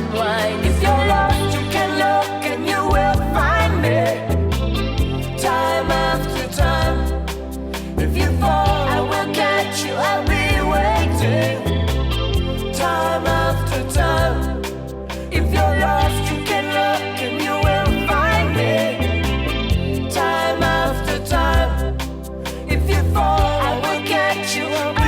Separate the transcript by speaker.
Speaker 1: timeline. If you're lost, you can look and you will find me. Time after time. If you fall, I will catch you. I'll be waiting. Time after time. If you're lost, you can look and you will find me. Time after time. If you fall, I will catch you. I'll be